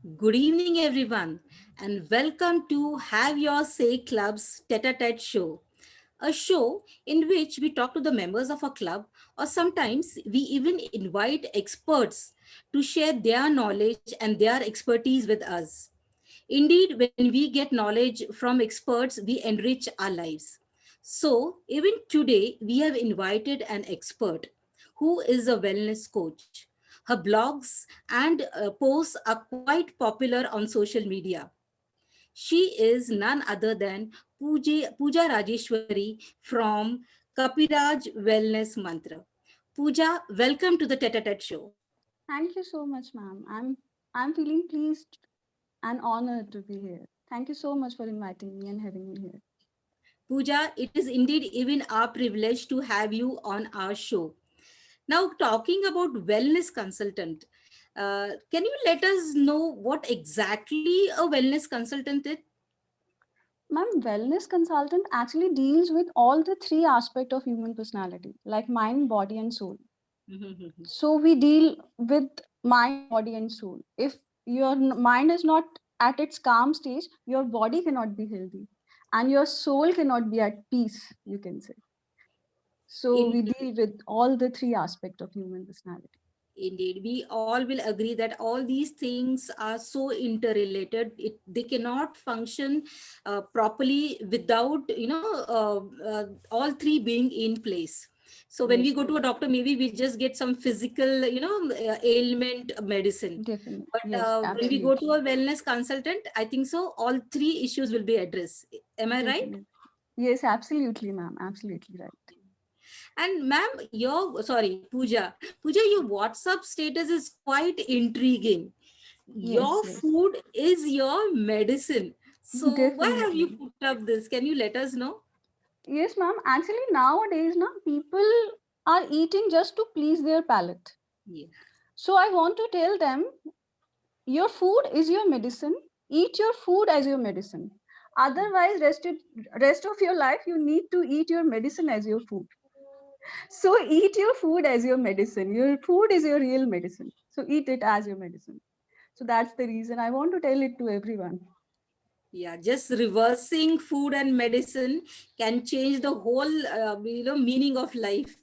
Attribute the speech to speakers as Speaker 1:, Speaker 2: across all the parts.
Speaker 1: Good evening, everyone, and welcome to Have Your Say Club's Tete-a-Tete show. A show in which we talk to the members of a club, or sometimes we even invite experts to share their knowledge and their expertise with us. Indeed, when we get knowledge from experts, we enrich our lives. So, even today, we have invited an expert who is a wellness coach. Her blogs and posts are quite popular on social media. She is none other than Pooja Rajeshwari from Kapiraj Wellness Mantra. Pooja, welcome to the Tete a Tete show.
Speaker 2: Thank you so much, ma'am. I'm feeling pleased and honored to be here. Thank you so much for inviting me and having me here.
Speaker 1: Pooja, it is indeed even our privilege to have you on our show. Now, talking about wellness consultant, can you let us know what exactly a wellness consultant is?
Speaker 2: Ma'am, wellness consultant actually deals with all the three aspects of human personality, like mind, body, and soul. So we deal with mind, body, and soul. If your mind is not at its calm stage, your body cannot be healthy, and your soul cannot be at peace, you can say. So we
Speaker 1: Indeed,
Speaker 2: deal with all the three aspects of human personality.
Speaker 1: indeed, we all will agree that all these things are so interrelated. They cannot function properly without all three being in place. So when we
Speaker 2: Yes,
Speaker 1: go to a doctor, maybe we just get some physical ailment medicine.
Speaker 2: definitely.
Speaker 1: But
Speaker 2: Yes,
Speaker 1: when we go to
Speaker 2: absolutely.
Speaker 1: a wellness consultant, I think so all three issues will be addressed. Am I right?
Speaker 2: Definitely. Yes, absolutely, ma'am. Absolutely right.
Speaker 1: And ma'am, Puja, your WhatsApp status is quite intriguing.
Speaker 2: Yes,
Speaker 1: Your
Speaker 2: yes.
Speaker 1: food is your medicine. So why have you
Speaker 2: Definitely.
Speaker 1: put up this? Can you let us know?
Speaker 2: Yes, ma'am. Actually, nowadays, now people are eating just to please their palate.
Speaker 1: Yeah.
Speaker 2: So I want to tell them your food is your medicine. Eat your food as your medicine. Otherwise, rest of your life, you need to eat your medicine as your food. So eat your food as your medicine. Your food is your real medicine. So eat it as your medicine. So that's the reason I want to tell it to everyone.
Speaker 1: Yeah, just reversing food and medicine can change the whole meaning of life.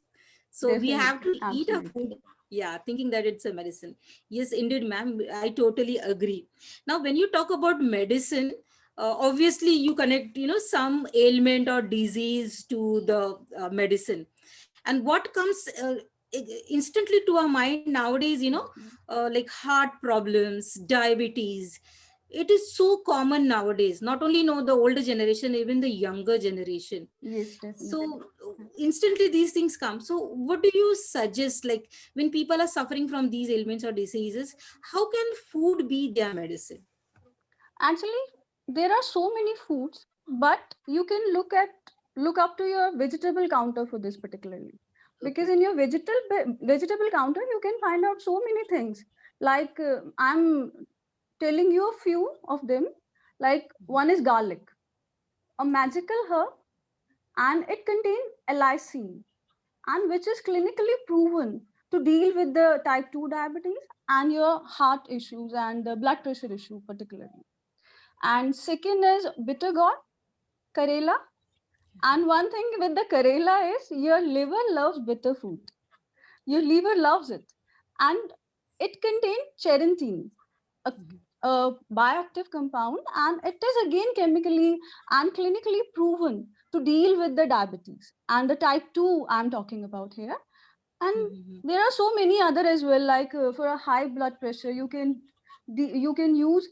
Speaker 1: So we have
Speaker 2: Definitely,
Speaker 1: to eat a
Speaker 2: absolutely.
Speaker 1: food, yeah, thinking that it's a medicine. Yes, indeed, ma'am, I totally agree. Now when you talk about medicine, obviously you connect some ailment or disease to the medicine, and what comes instantly to our mind nowadays,
Speaker 2: Yes, ma'am.
Speaker 1: like heart problems, diabetes. It is so common nowadays, not only the older generation, even the younger generation.
Speaker 2: Yes, definitely.
Speaker 1: So instantly these things come. So what do you suggest, like when people are suffering from these ailments or diseases, how can food be their medicine?
Speaker 2: Actually, there are so many foods, but you can look up to your vegetable counter for this particularly. Because
Speaker 1: Okay.
Speaker 2: in your vegetable counter, you can find out so many things. Like I'm telling you a few of them. Like one is garlic, a magical herb, and it contains lysine, and which is clinically proven to deal with the type 2 diabetes and your heart issues and the blood pressure issue particularly. And second is bitter gourd, karela. And one thing with the karela is your liver loves bitter food. Your liver loves it. And it contains cherantine, a, a bioactive compound, and it is again chemically and clinically proven to deal with the diabetes and the type 2 I'm talking about here. And there are so many other as well, like for a high blood pressure, you can use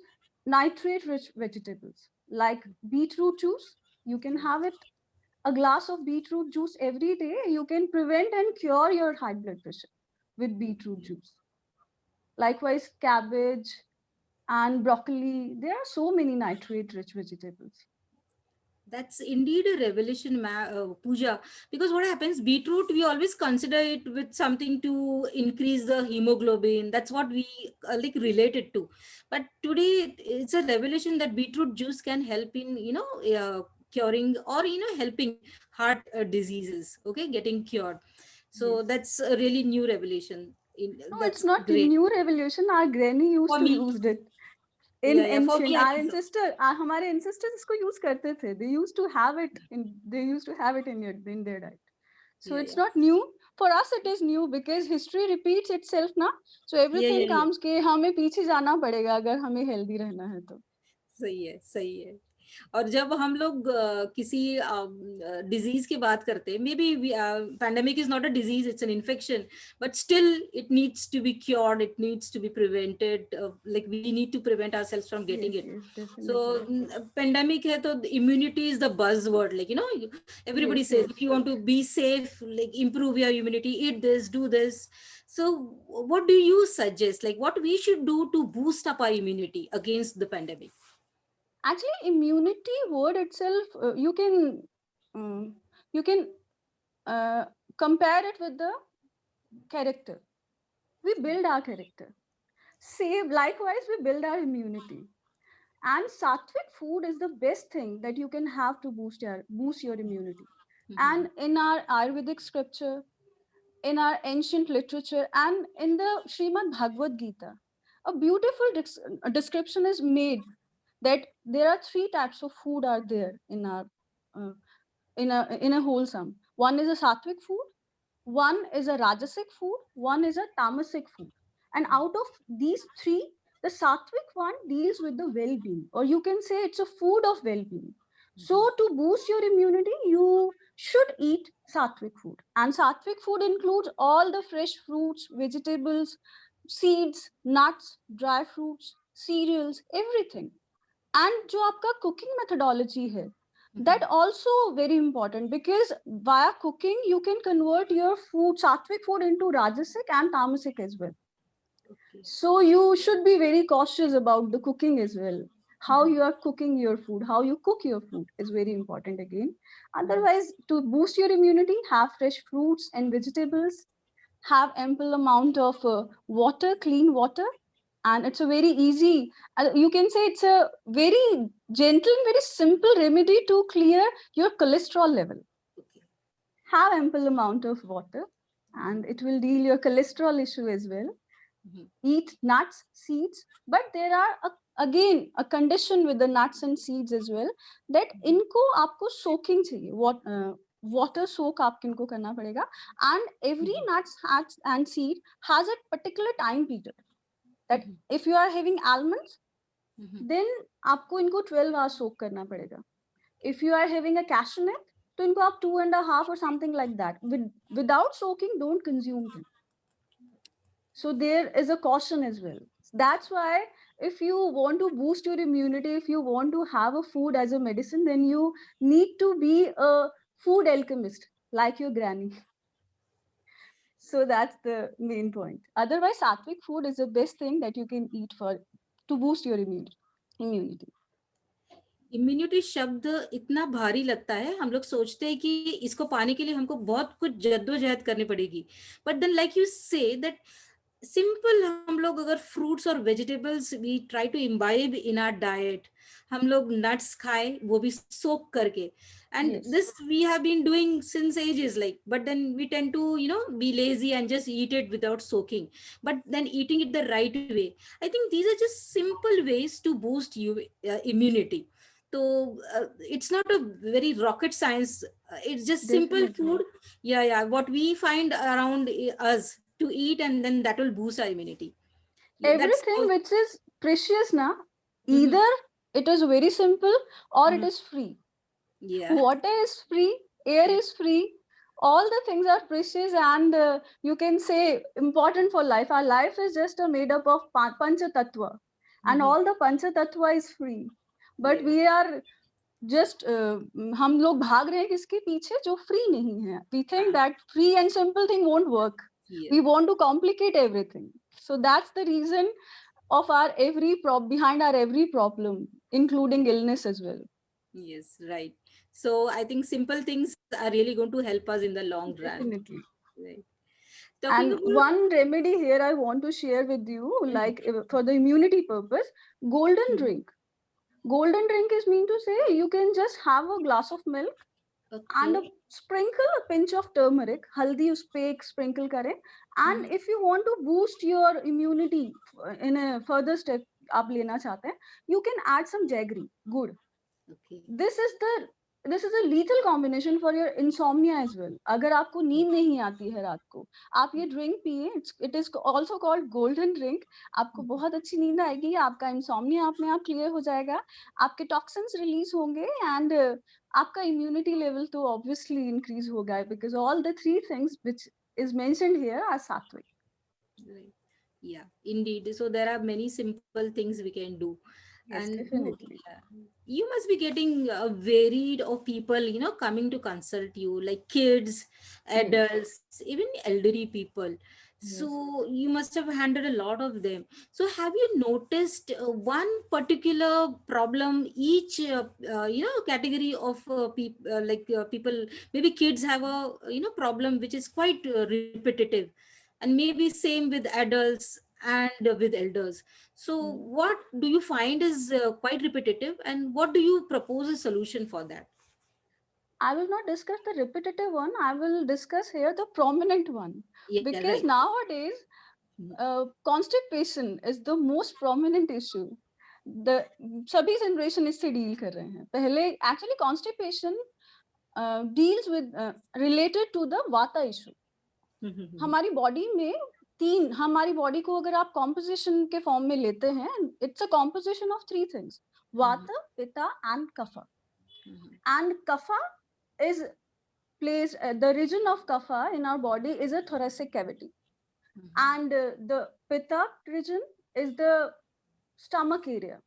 Speaker 2: nitrate rich vegetables like beetroot juice. You can have it a glass of beetroot juice every day. You can prevent and cure your high blood pressure with beetroot juice. Likewise, cabbage and broccoli. There are so many nitrate rich vegetables.
Speaker 1: That's indeed a revelation, Pooja. Because what happens, beetroot, we always consider it with something to increase the hemoglobin. That's what we like related to. But today, it's a revelation that beetroot juice can help in, curing or, helping heart diseases, okay, getting cured. So
Speaker 2: Yes.
Speaker 1: that's a really new revelation.
Speaker 2: No, it's
Speaker 1: That's
Speaker 2: not a
Speaker 1: great
Speaker 2: new revolution. Our granny used
Speaker 1: for
Speaker 2: to
Speaker 1: me.
Speaker 2: use it. in
Speaker 1: Yeah, for
Speaker 2: ancient, our
Speaker 1: caring.
Speaker 2: ancestor, हमारे ancestors इसको use करते थे. They used to have it in their diet. So
Speaker 1: Yeah,
Speaker 2: it's
Speaker 1: yeah.
Speaker 2: not new. For us it is new because history repeats itself ना. So
Speaker 1: Yeah,
Speaker 2: everything
Speaker 1: yeah, yeah.
Speaker 2: comes के हमें पीछे जाना पड़ेगा अगर हमें healthy रहना है तो.
Speaker 1: सही है, सही है। और जब हम लोग किसी डिजीज की बात करते हैं, maybe pandemic is not a disease, it's an infection, but still it needs to be cured, it needs to be prevented, like we need to prevent ourselves from getting it.
Speaker 2: Yes,
Speaker 1: So
Speaker 2: definitely.
Speaker 1: pandemic है तो immunity is the buzzword, like everybody
Speaker 2: Yes,
Speaker 1: says
Speaker 2: yes.
Speaker 1: if you want to be safe, like improve your immunity, eat this, do this. So what do you suggest, like what we should do to boost up our immunity against the pandemic?
Speaker 2: Actually, immunity word itself, um, you can uh, compare it with the character. We build our character. Same, likewise, we build our immunity. And sattvic food is the best thing that you can have to boost your immunity.
Speaker 1: Mhm.
Speaker 2: And in our Ayurvedic scripture, in our ancient literature, and in the Srimad Bhagavad Gita, a beautiful description is made that there are three types of food are there in our uh, in a wholesome. One is a sattvic food, one is a rajasic food, one is a tamasic food. And out of these three, the sattvic one deals with the well-being, or you can say it's a food of well-being. So to boost your immunity, you should eat sattvic food. And sattvic food includes all the fresh fruits, vegetables, seeds, nuts, dry fruits, cereals, everything. And जो आपका cooking methodology है, that also very important, because via cooking you can convert your food, sattvic food, into rajasic and tamasic as well.
Speaker 1: Okay.
Speaker 2: So you should be very cautious about the cooking as well. How you are cooking your food, how you cook your food is very important again. Otherwise, to boost your immunity, have fresh fruits and vegetables, have ample amount of water, clean water, and it's a very easy, you can say it's a very gentle and very simple remedy to clear your cholesterol level.
Speaker 1: Okay.
Speaker 2: Have ample amount of water and it will deal your cholesterol issue as well.
Speaker 1: Mhm.
Speaker 2: Eat nuts, seeds, but there are again a condition with the nuts and seeds as well, that इनको आपको soaking चाहिए. Water soak आपको इनको करना पड़ेगा. And every nuts and seed has a particular time period, that if you are having almonds, then आपको इनको 12 hours soak करना पड़ेगा. If you are having a cashew nut, तो इनको आप 2.5 or something like that. Without soaking, don't consume them. So there is a caution as well. That's why if you want to boost your immunity, if you want to have a food as a medicine, then you need to be a food alchemist like your granny. So that's the main point. Otherwise, sattvic food is the best thing that you can eat for to boost your immunity.
Speaker 1: Immunity शब्द इतना भारी लगता है, हम लोग सोचते हैं कि इसको पाने के लिए हमको बहुत कुछ जद्दोजहद करनी पड़ेगी, but then like you say that simple, हम लोग अगर फ्रूट्स और vegetables we try to imbibe in our diet, हम लोग नट्स खाए वो भी सोक करके, and
Speaker 2: Yes.
Speaker 1: this we have been doing since ages, like, but then we tend to be lazy and just eat it without soaking, but then eating it the right way, I think these are just simple ways to boost you immunity. So it's not a very rocket science, it's just simple
Speaker 2: Definitely.
Speaker 1: food. Yeah, yeah, what we find around us to eat, and then that will boost our immunity. Yeah, that's
Speaker 2: Everything
Speaker 1: all.
Speaker 2: which is precious na,
Speaker 1: Mhm.
Speaker 2: either it is very simple or it
Speaker 1: Mhm.
Speaker 2: is free.
Speaker 1: Yeah.
Speaker 2: Water is free, air
Speaker 1: Yeah.
Speaker 2: is free, all the things are precious, and you can say important for life. Our life is just made up of pancha tattva, and
Speaker 1: Mhm.
Speaker 2: all the pancha tattva is free, but
Speaker 1: Yeah.
Speaker 2: we are just हम लोग भाग रहे हैं किसके पीछे जो free नहीं है. We think that free and simple thing won't work.
Speaker 1: Yeah.
Speaker 2: We want to complicate everything. So that's the reason of our behind our every problem, including illness as well.
Speaker 1: Yes, right. So I think simple things are really going to help us in the long run.
Speaker 2: Definitely.
Speaker 1: Right. Talking
Speaker 2: And
Speaker 1: about.
Speaker 2: one remedy here I want to share with you,
Speaker 1: Mhm.
Speaker 2: like for the immunity purpose, golden drink. Golden drink is mean to say you can just have a glass of milk and
Speaker 1: Okay.
Speaker 2: sprinkle a pinch of turmeric, haldi us pe ek sprinkle kare. And if you want to boost your immunity in a further step, आप लेना चाहते हैं, you can add some jaggery, गुड़.
Speaker 1: Okay.
Speaker 2: This is a lethal combination for your insomnia as well. अगर आपको नींद नहीं आती है रात को, आप ये ड्रिंक पिए. It is also called golden drink. आपको बहुत अच्छी नींद आएगी, आपका insomnia अपने आप क्लियर हो जाएगा, आपके टॉक्सिन्स रिलीज होंगे, एंड आपका इम्यूनिटी लेवल तो ऑब्वियसली इंक्रीज होगा, because all the three things which is mentioned here are sattvic.
Speaker 1: Right. Yeah, indeed. So there are many simple things we can do.
Speaker 2: Yes,
Speaker 1: And
Speaker 2: definitely.
Speaker 1: you must be getting varied of people, coming to consult you, like kids,
Speaker 2: Yes.
Speaker 1: adults, even elderly people. So
Speaker 2: Yes.
Speaker 1: you must have handled a lot of them. So have you noticed one particular problem each category of people, maybe kids have a problem which is quite repetitive, and maybe same with adults and with elders. So what do you find is quite repetitive, and what do you propose a solution for that?
Speaker 2: I will not discuss the repetitive one. I will discuss here the prominent one.
Speaker 1: Yeah,
Speaker 2: Because
Speaker 1: right.
Speaker 2: nowadays, constipation is the most prominent issue. The सभी generation इससे deal कर रहे हैं. पहले actually constipation deals with related to the vata issue. हमारी body में हमारी body को अगर आप कॉम्पोजिशन के फॉर्म में लेते हैं, it's a composition of three things, vata, pitta and kapha. And kapha is placed, the region of kapha in our body is a thoracic cavity, and the pitta region is the stomach area.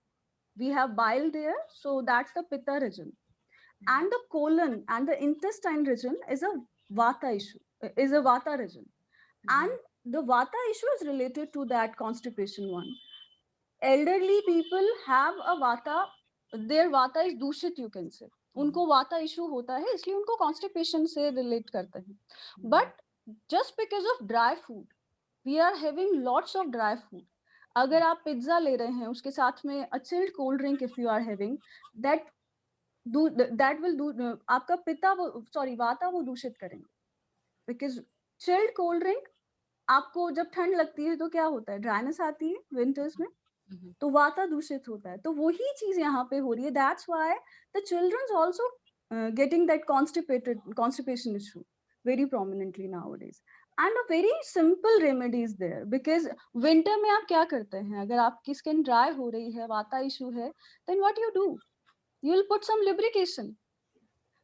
Speaker 2: We have bile there, so that's the pitta region. And the colon and the intestine region is a vata issue, is a vata region. And the vata issue is related to that constipation one. Elderly people have a vata, their vata is dushit, you can say. उनको वाता issue होता है, इसलिए उनको constipation से relate करते हैं. But just because of dry food, we are having lots of dry food. अगर आप पिज्जा ले रहे हैं, उसके साथ में a chilled cold drink if you are having, that will do आपका पिता वाता वो दूषित करेंगे. बिकॉज चिल्ड कोल्ड ड्रिंक, आपको जब ठंड लगती है तो क्या होता है, ड्राइनेस आती है विंटर्स में, तो वाता दूषित होता है. तो वही चीज यहाँ पे हो रही है. That's why the childrens also getting that constipation issue very prominently nowadays. And a very simple remedy is there, because winter में आप क्या करते हैं, अगर आपकी स्किन ड्राई हो रही है, वाता इशू है, then what you do, you will put some lubrication.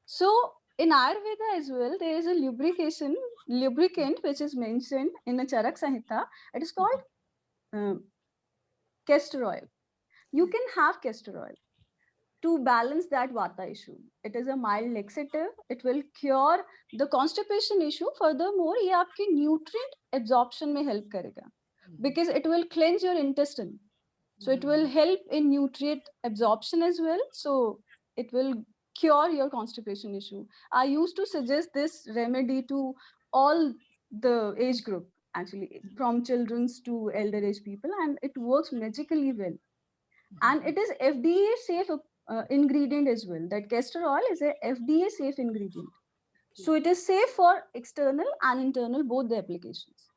Speaker 2: So in Ayurveda as well, there is a lubricant which is mentioned in the Charak Samhita. It is called castor oil. You can have castor oil to balance that vata issue. It is a mild laxative. It will cure the constipation issue. Furthermore, ये आपके nutrient absorption में help करेगा, because it will cleanse your intestine. So it will help in nutrient absorption as well. So it will cure your constipation issue. I used to suggest this remedy to all the age group, actually, from children to elder age people, and it works magically well. And it is FDA safe ingredient as well. That castor oil is a FDA safe ingredient. So it is safe for external and internal, both the applications.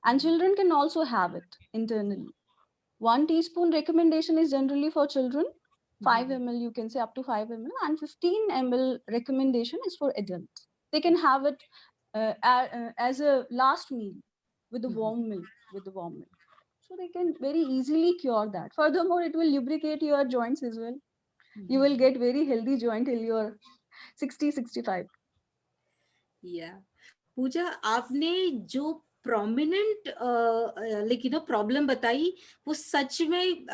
Speaker 2: And children can also have it internally. 1 teaspoon recommendation is generally for children. 5 ml, you can say up to 5 ml, and 15 ml recommendation is for adults. They can have it as a last meal with the warm milk. So they can very easily cure that. Furthermore, it will lubricate your joints as well. You will get very healthy joint till you're 60-65.
Speaker 1: Yeah. पूजा, आपने जो prominent problem बताई, वो सच में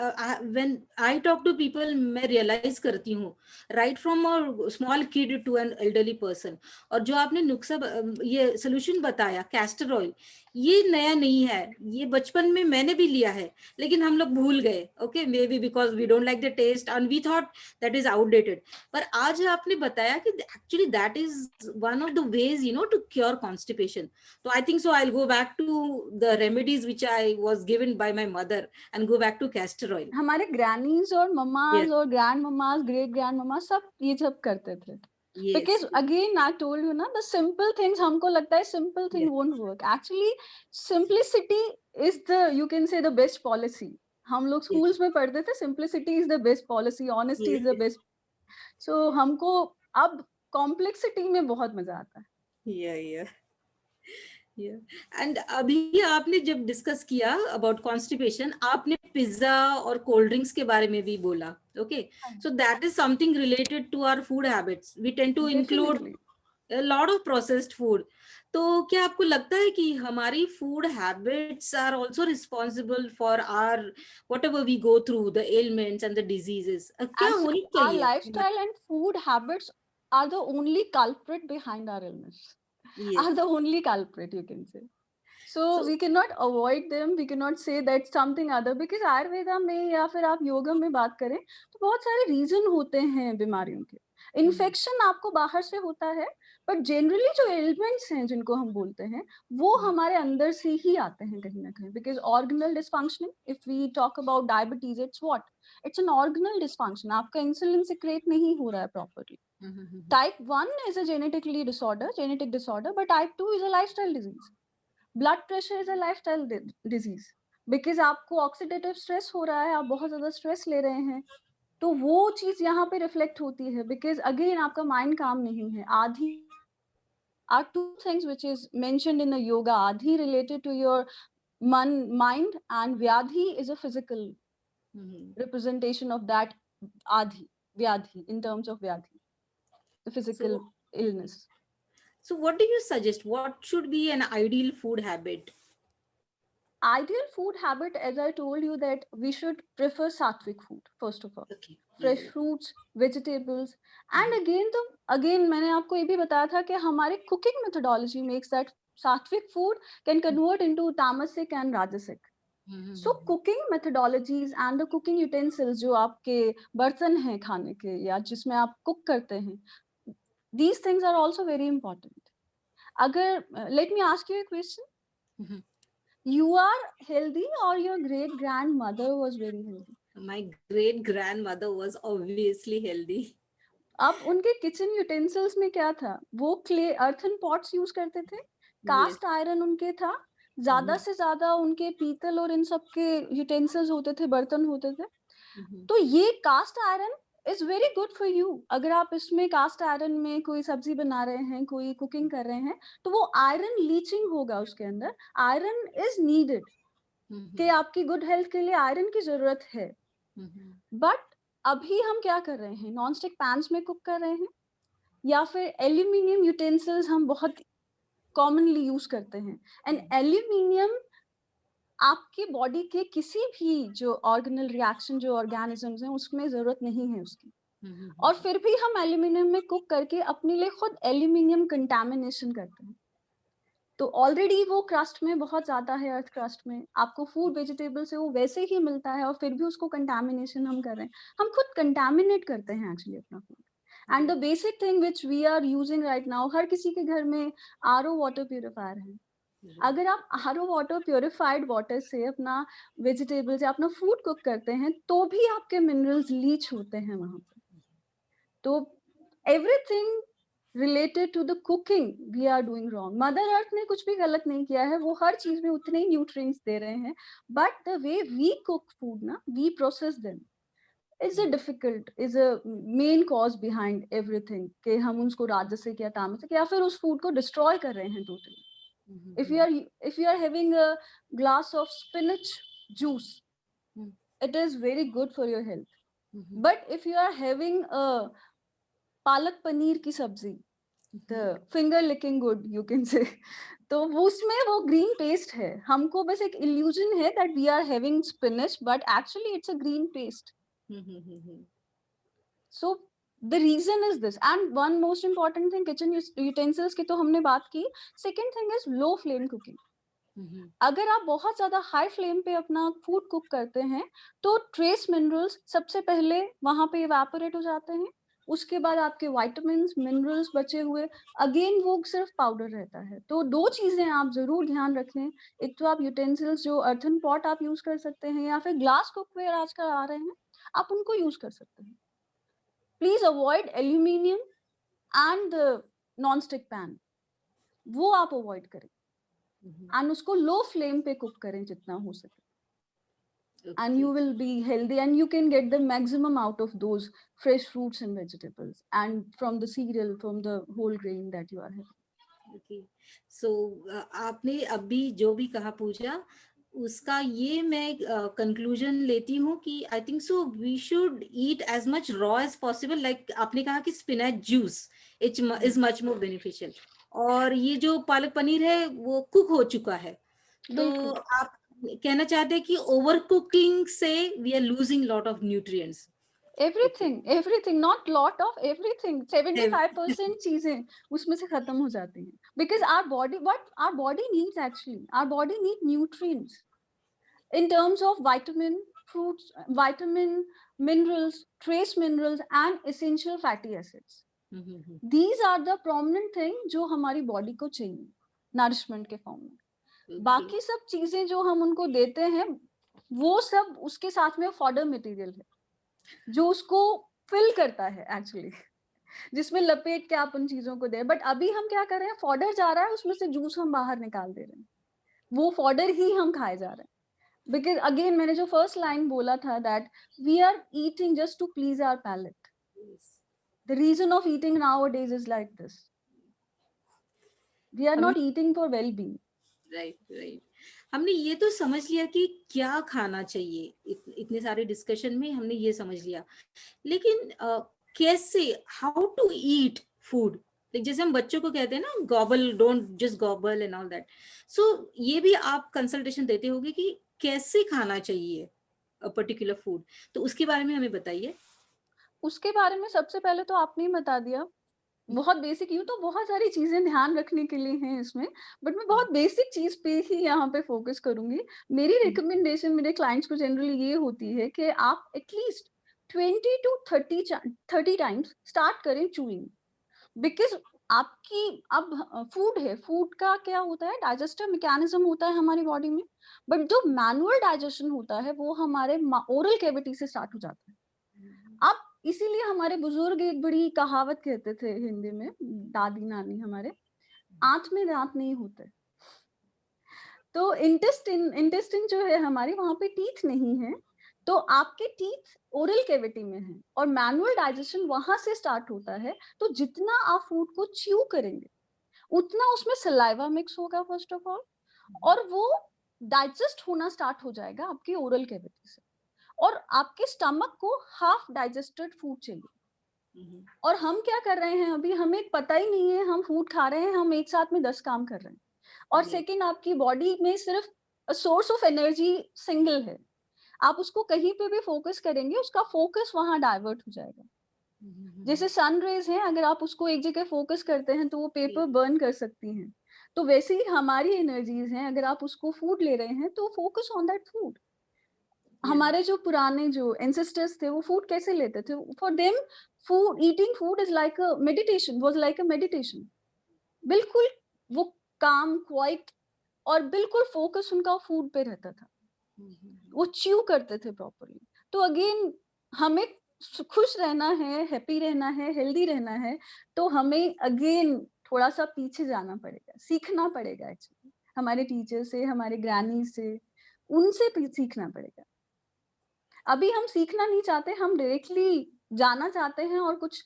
Speaker 1: when I talk to people, मैं realize करती हूँ, right from a small kid to an elderly person. और जो आपने नुस्खा ये solution बताया, castor oil, ये नया नहीं है, ये बचपन में मैंने भी लिया है, लेकिन हम लोग भूल गए. Okay, maybe because we don't like the taste and we thought that is outdated. पर आज आपने बताया कि actually that is one of the ways, to cure constipation. So I think so I'll go back to the remedies which I was given by my mother and go back to castor oil.
Speaker 2: हमारे grannies और mamas और grandmamas, great grandmamas सब ये सब करते थे.
Speaker 1: Yes.
Speaker 2: Because again, I told you, the simple things, हमको लगता है simple thing won't work. Actually, simplicity is you can say the best policy. हम लोग स्कूल्स में पढ़ते थे simplicity is the best policy, honesty is the best. So हमको अब कॉम्प्लेक्सिटी में बहुत मजा आता है।
Speaker 1: या एंड अभी आपने जब डिस्कस किया अबाउट कॉन्स्टिपेशन, आपने पिज्जा और कोल्ड ड्रिंक्स के बारे में भी बोला. Okay, so that is something related to our food habits. We tend to include
Speaker 2: Definitely.
Speaker 1: a lot of processed food. तो क्या आपको लगता है कि हमारी food habits are also responsible for or whatever we go through the elements and the diseases? क्या होनी
Speaker 2: Actually, our
Speaker 1: चाहिए?
Speaker 2: lifestyle and food habits are the only culprit behind our illness.
Speaker 1: Yes.
Speaker 2: Are the only culprit, you can say. So
Speaker 1: So
Speaker 2: we cannot avoid them. We cannot say that something other, because Ayurveda में या फिर आप योगा में बात करें तो बहुत सारे रीजन होते हैं बीमारियों के. इन्फेक्शन आपको बाहर से होता है, बट जनरली जो एलिमेंट्स हैं जिनको हम बोलते हैं वो हमारे अंदर से ही आते हैं कहीं ना कहीं. Because organal dysfunctioning, if we talk about diabetes, it's what, it's an organal dysfunction. आपका इंसुलिन सिक्रेट नहीं हो रहा है properly. Type 1 is a genetic disorder, but type 2 is a lifestyle disease. Blood pressure is a lifestyle disease, because आपको oxidative stress हो रहा है, आप बहुत ज्यादा स्ट्रेस ले रहे हैं, तो वो चीज यहाँ पे रिफ्लेक्ट होती है. बिकॉज अगेन आपका माइंड काम नहीं है. आधी are two things which is mentioned in the yoga. Adhi related to your mind, and vyadhi is a physical representation of that adhi, vyadhi, in terms of vyadhi, the physical
Speaker 1: so
Speaker 2: illness.
Speaker 1: so what do you suggest? What should be an ideal food habit?
Speaker 2: Ideal food habit, as I told you, that we should prefer sattvic food first of all.
Speaker 1: Okay.
Speaker 2: Fresh fruits, vegetables. And again मैंने आपको ये भी बताया था कि हमारी cooking methodology makes that sattvic food can convert into tamasic and rajasic. So cooking methodologies and the cooking utensils, जो आपके बर्तन हैं खाने के या जिसमें आप कुक करते हैं, these things are also very important. अगर let me ask you a question, you are healthy or your great grandmother was very healthy?
Speaker 1: My great grandmother was obviously healthy.
Speaker 2: अब उनके किचन यूटेंसिल्स में क्या था? वो clay earthen pots use करते थे, cast iron उनके था, ज्यादा से ज्यादा उनके पीतल और इन सब के यूटेंसिल्स होते थे, बर्तन होते थे. तो ये cast iron is very good for you. अगर आप इसमें कास्ट आयरन में कोई सब्जी बना रहे हैं, कोई कुकिंग कर रहे हैं, तो वो आयरन लीचिंग होगा उसके अंदर. आयरन इज नीडेड, कि आपकी गुड हेल्थ के लिए आयरन की जरूरत है. बट अभी हम क्या कर रहे हैं? नॉन स्टिक पैन्स में कुक कर रहे हैं, या फिर एल्यूमिनियम यूटेंसिल्स हम बहुत कॉमनली यूज करते हैं. एंड एल्यूमिनियम आपके बॉडी के किसी भी जो ऑर्गेनल रिएक्शन, जो ऑर्गेनिजम्स हैं, उसमें जरूरत नहीं है उसकी. और फिर भी हम एल्यूमिनियम में कुक करके अपने लिए खुद एल्यूमिनियम कंटामिनेशन करते हैं. तो ऑलरेडी वो क्रस्ट में बहुत ज्यादा है, अर्थ क्रस्ट में आपको फूड वेजिटेबल से वो वैसे ही मिलता है, और फिर भी उसको कंटामिनेशन हम कर रहे हैं. हम खुद कंटामिनेट करते हैं एक्चुअली अपना food. And the basic thing which we are using right now, हर किसी के घर में आरओ वाटर प्यूरिफायर है. अगर आप आरओ वाटर, प्योरिफाइड वाटर से अपना वेजिटेबल्स या अपना फूड कुक करते हैं, तो भी आपके मिनरल्स लीच होते हैं वहां पर. तो everything related to the cooking we are doing wrong. Mother Earth ने कुछ भी गलत नहीं किया है, वो हर चीज में उतने ही न्यूट्रिएंट्स दे रहे हैं. But the way we cook food ना, we process them, is a difficult, is a main cause behind everything, कि हम उसको राजसिक या तामसिक या फिर उस फूड को डिस्ट्रॉय कर रहे हैं totally. if you are having a glass of spinach juice, it is very good for your health. But if you are having a palak paneer की सब्जी, the finger licking good you can say, तो उसमें वो green paste है. हमको बस एक illusion है that we are having spinach, but actually it's a green paste. So the reason is this. And one most important thing, kitchen utensils की तो हमने बात की. Second thing is low flame cooking. अगर आप बहुत ज्यादा हाई फ्लेम पे अपना फूड कुक करते हैं, तो ट्रेस मिनरल्स सबसे पहले वहां पे इवेपोरेट हो जाते हैं. उसके बाद आपके विटामिन्स, मिनरल्स बचे हुए अगेन वो सिर्फ पाउडर रहता है. तो दो चीजें आप जरूर ध्यान रखें. एक तो आप यूटेंसिल्स, जो अर्थन पॉट आप यूज कर सकते हैं, या फिर ग्लास कुकवेयर आजकल आ रहे हैं, आप उनको यूज कर सकते हैं. Please avoid aluminium and non stick pan, वो आप अवॉइड करें. एंड उसको लो फ्लेम पे कुक करें जितना हो सके. and
Speaker 1: Okay.
Speaker 2: you will be healthy, and you can get the maximum out of those fresh fruits and vegetables and from the cereal, from the whole grain that you are having.
Speaker 1: Okay so आपने अभी जो भी कहा पूजा, उसका ये मैं conclusion लेती हूँ कि I think so we should eat as much raw as possible, like आपने कहा कि spinach juice it is much more beneficial, और ये जो पालक पनीर है वो कुक हो चुका है, तो
Speaker 2: बिल्कुल।
Speaker 1: आप कहना चाहते हैं कि ओवर कुकिंग से we are losing lot of nutrients. Okay.
Speaker 2: Everything not lot of everything, 75% चीजें उसमें से खत्म हो जाती हैं, because our body, what our body needs, actually our body need nutrients in terms of vitamin, fruits, vitamin, minerals, trace minerals and essential fatty acids. These are the prominent thing जो हमारी body को चाहिए nourishment के form में.
Speaker 1: Okay.
Speaker 2: बाकी सब चीजें जो हम उनको देते हैं वो सब उसके साथ में फॉडर मटेरियल है जो उसको फिल करता है एक्चुअली, जिसमें लपेट के आप उन चीजों को दे. बट अभी हम क्या कर रहे हैं, फॉडर जा रहा है, उसमें से जूस हम बाहर निकाल दे रहे हैं, वो फॉडर ही हम खाए जा रहे हैं. Because again, मैंने जो first line बोला था that we are eating just to please our palate.
Speaker 1: Yes.
Speaker 2: The reason of eating nowadays is like this. We are
Speaker 1: हम
Speaker 2: not eating for well-being.
Speaker 1: Right right. हमने ये तो समझ लिया कि क्या खाना चाहिए, इतने सारे डिस्कशन में हमने ये समझ लिया, लेकिन कैसे, हाउ टू ईट फूड, जैसे हम बच्चों को कहते हैं ना, gobble, don't just gobble and all that. So ये भी आप कंसल्टेशन देते होगे कि कैसे खाना चाहिए पर्टिकुलर फूड, तो उसके बारे में हमें बताइए.
Speaker 2: उसके बारे में सबसे पहले तो आपने ही बता दिया, बहुत बेसिक. यूं तो बहुत सारी चीजें ध्यान रखने के लिए हैं इसमें, बट मैं बहुत बेसिक चीज पे ही यहाँ पे फोकस करूंगी. मेरी रिकमेंडेशन मेरे क्लाइंट्स को जनरली ये होती है कि आप एटलीस्ट 20 to 30 टाइम्स स्टार्ट करें चूइंग. बिकॉज आपकी अब फूड है, फूड का क्या होता है, डाइजेस्टिव मैकेनिज्म होता है हमारी बॉडी में, बट जो मैनुअल डाइजेशन होता है वो हमारे ओरल कैविटी से स्टार्ट हो जाता है. अब इसीलिए हमारे बुजुर्ग एक बड़ी कहावत कहते थे हिंदी में, दादी नानी हमारे, आंत में दांत नहीं होते. तो इंटेस्टिन जो है हमारी, वहां पे टीथ नहीं है, तो आपके टीथ ओरल कैविटी में है और मैनुअल डाइजेशन वहां से स्टार्ट होता है. तो जितना आप फूड को च्यू करेंगे उतना उसमें सलाइवा मिक्स होगा फर्स्ट ऑफ ऑल, और वो डाइजेस्ट होना स्टार्ट हो जाएगा आपकी ओरल कैविटी से, और आपके स्टमक को हाफ डाइजेस्टेड फूड चाहिए. और हम क्या कर रहे हैं अभी, हमें पता ही नहीं है हम फूड खा रहे हैं, हम एक साथ में 10 काम कर रहे हैं. और सेकंड, आपकी बॉडी में सिर्फ सोर्स ऑफ एनर्जी सिंगल है, आप उसको कहीं पे भी फोकस करेंगे उसका फोकस वहां डाइवर्ट हो जाएगा. जैसे सन रेज है, अगर आप उसको एक जगह फोकस करते हैं तो वो पेपर बर्न कर सकती हैं, तो वैसे ही हमारी एनर्जीज हैं, अगर आप उसको फूड ले रहे हैं तो फोकस ऑन दैट फूड. हमारे जो पुराने जो एंसेस्टर्स थे वो फूड कैसे लेते थे, for them food, eating food is like a meditation, was like a meditation. बिल्कुल वो काम, क्वाइट, और बिल्कुल फोकस उनका फूड पे रहता था, वो च्यू करते थे प्रॉपरली. तो अगेन, हमें खुश रहना है, हैप्पी रहना है, हेल्दी रहना है, तो हमें अगेन थोड़ा सा पीछे जाना पड़ेगा, सीखना पड़ेगा एक्चुअली, हमारे टीचर से, हमारे ग्रैनी से, उनसे सीखना पड़ेगा. अभी हम सीखना नहीं चाहते, हम डायरेक्टली जाना चाहते हैं और कुछ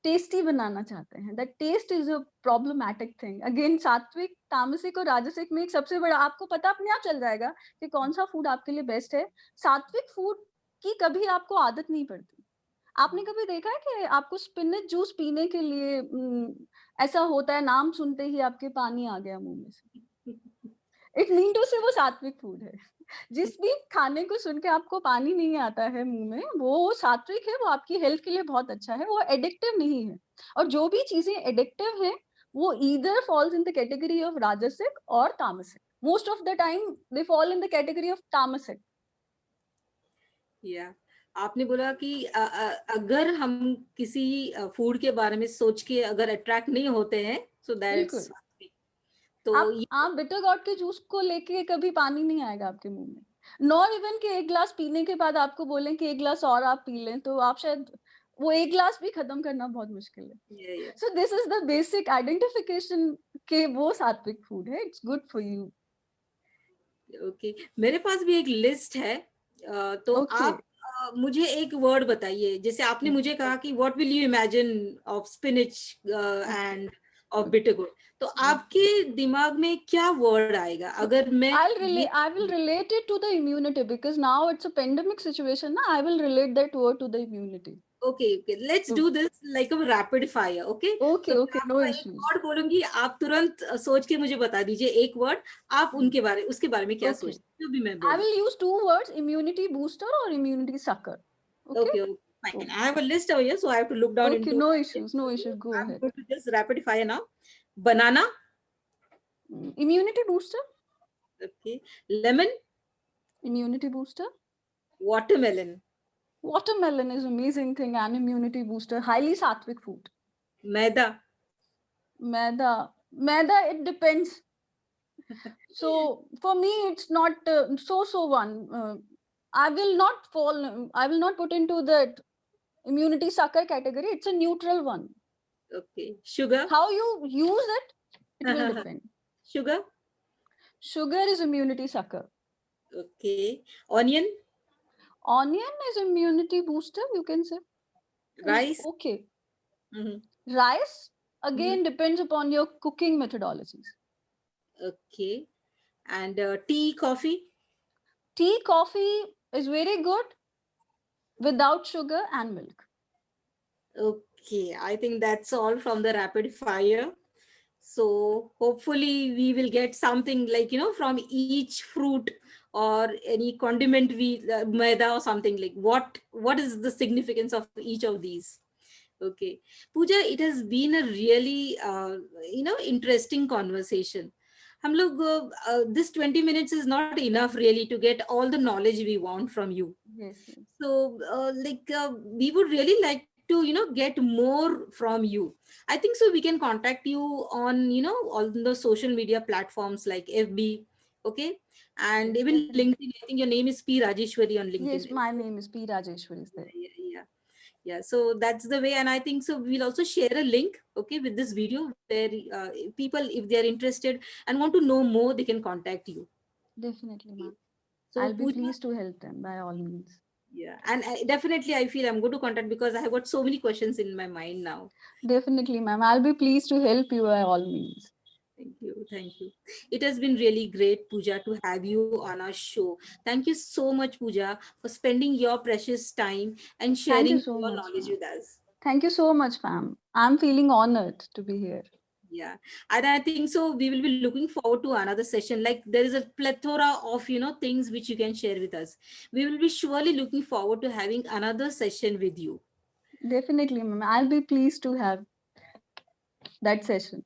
Speaker 2: टेस्टी बनाना चाहते हैं. That taste is a problematic thing. Again, sattvic, tamasic और राजसिक में एक सबसे बड़ा, आपको पता अपने आप चल जाएगा कि कौन सा फूड आपके लिए बेस्ट है. सात्विक फूड की कभी आपको आदत नहीं पड़ती. आपने कभी देखा है कि आपको स्पिनच जूस पीने के लिए ऐसा होता है, नाम सुनते ही आपके पानी आ गया मुंह में से? इट मीन टू से वो सात्विक फूड है. जिस भी खाने को सुन के आपको पानी नहीं आता है मुंह में, वो सात्विक है, वो आपकी हेल्थ के लिए बहुत अच्छा है, वो एडिक्टिव नहीं है. और जो भी चीजें एडिक्टिव है वो either falls in the category of राजसिक और तामसिक. Most of the time they fall in the category of तामसिक.
Speaker 1: या आपने बोला कि अगर हम किसी फूड के बारे में सोच के अगर अट्रैक्ट नहीं होते हैं, सो दैट्स, तो
Speaker 2: आप बिटर गॉड के जूस को लेके कभी पानी नहीं आएगा आपके मुंह में. नॉट इवन कि एक ग्लास पीने के बाद आपको बोलें कि एक ग्लास और आप पी लें, तो आप शायद वो एक ग्लास भी खत्म करना बहुत मुश्किल है. So this is the basic identification के वो सात्विक फूड है. It's good for you.
Speaker 1: Okay, मेरे पास भी एक लिस्ट है तो
Speaker 2: Okay.
Speaker 1: आप मुझे एक वर्ड बताइए, जैसे आपने मुझे कहा कि what will you imagine of spinach
Speaker 2: Okay.
Speaker 1: End of bitter gourd, तो आपके दिमाग में क्या वर्ड आएगा अगर मैं ये
Speaker 2: I will relate it to the immunity because now it's a pandemic situation. Na? I will relate that word to the immunity.
Speaker 1: Okay okay, let's do this like a rapid fire, okay?
Speaker 2: Okay,
Speaker 1: तो मैं
Speaker 2: okay, no
Speaker 1: आपको एक
Speaker 2: issues.
Speaker 1: Word बोलूंगी, आप तुरंत सोच के मुझे बता दीजिए एक वर्ड, आप उनके बारे उसके बारे में क्या
Speaker 2: Okay.
Speaker 1: सोचते हैं, जो भी मैं
Speaker 2: I
Speaker 1: बोलूं।
Speaker 2: will use two words, immunity booster or immunity sucker. Okay?
Speaker 1: Okay, okay, fine.
Speaker 2: Okay,
Speaker 1: I have a list over here, so I have to look down
Speaker 2: okay,
Speaker 1: into
Speaker 2: no
Speaker 1: my
Speaker 2: issues,
Speaker 1: list.
Speaker 2: no
Speaker 1: Okay,
Speaker 2: issues. Go
Speaker 1: I'm
Speaker 2: ahead.
Speaker 1: going to just rapid fire now. Banana.
Speaker 2: Immunity booster,
Speaker 1: Okay. Lemon.
Speaker 2: immunity booster.
Speaker 1: Watermelon.
Speaker 2: Watermelon is amazing thing and immunity booster. Highly sattvic food.
Speaker 1: Maida.
Speaker 2: Maida, it depends. So for me, it's not so one. I will not fall. I will not put into that immunity sucker category. It's a neutral one.
Speaker 1: Okay. Sugar.
Speaker 2: How you use it, it will depend.
Speaker 1: Sugar.
Speaker 2: Sugar is immunity sucker.
Speaker 1: Okay. Onion.
Speaker 2: Onion is immunity booster, you can say. Is
Speaker 1: Rice.
Speaker 2: okay.
Speaker 1: Mhm,
Speaker 2: Rice
Speaker 1: mhm.
Speaker 2: again depends upon your cooking methodologies.
Speaker 1: Okay. And tea, coffee.
Speaker 2: Tea, coffee is very good without sugar and milk.
Speaker 1: Okay. I think that's all from the rapid fire. So hopefully we will get something like, from each fruit or any condiment, maida or something, like what is the significance of each of these. Okay. Pooja, it has been a really interesting conversation. हम लोग this 20 minutes is not enough really to get all the knowledge we want from you.
Speaker 2: Yes, yes.
Speaker 1: So we would really like to get more from you. I think so we can contact you on all the social media platforms like FB. Okay. And
Speaker 2: Yes,
Speaker 1: even
Speaker 2: definitely.
Speaker 1: LinkedIn. I think your name is P Rajeshwari on LinkedIn.
Speaker 2: Yes, my name is P. Rajeshwari is there.
Speaker 1: Yeah, yeah, yeah. So that's the way, and I think so we'll also share a link, okay, with this video where people, if they are interested and want to know more, they can contact you.
Speaker 2: Definitely, ma'am.
Speaker 1: So
Speaker 2: I'll be
Speaker 1: Pooja,
Speaker 2: pleased to help them by all means.
Speaker 1: yeah, and definitely I feel I'm going to contact because I have got so many questions in my mind now.
Speaker 2: Definitely, ma'am. I'll be pleased to help you by all means.
Speaker 1: Thank you, thank you. It has been really great, Pooja, to have you on our show. Thank you so much, Pooja, for spending your precious time and
Speaker 2: Thank you
Speaker 1: sharing
Speaker 2: so
Speaker 1: your
Speaker 2: much,
Speaker 1: knowledge
Speaker 2: ma'am.
Speaker 1: with us.
Speaker 2: Thank you so much, ma'am. I'm feeling honored to be here.
Speaker 1: Yeah, and I think so we will be looking forward to another session. Like there is a plethora of things which you can share with us. We will be surely looking forward to having another session with you.
Speaker 2: Definitely, ma'am. I'll be pleased to have that session.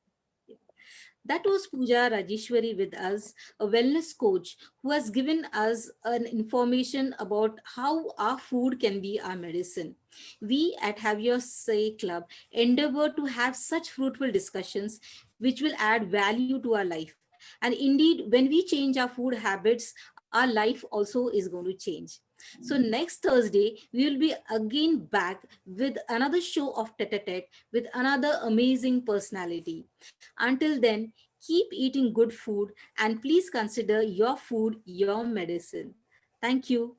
Speaker 1: That was Pooja Rajeshwari with us, a wellness coach who has given us an information about how our food can be our medicine. We at Have Your Say Club endeavor to have such fruitful discussions which will add value to our life. And indeed, when we change our food habits, our life also is going to change. So next Thursday, we will be again back with another show of Tete a Tete with another amazing personality. Until then, keep eating good food and please consider your food your medicine. Thank you.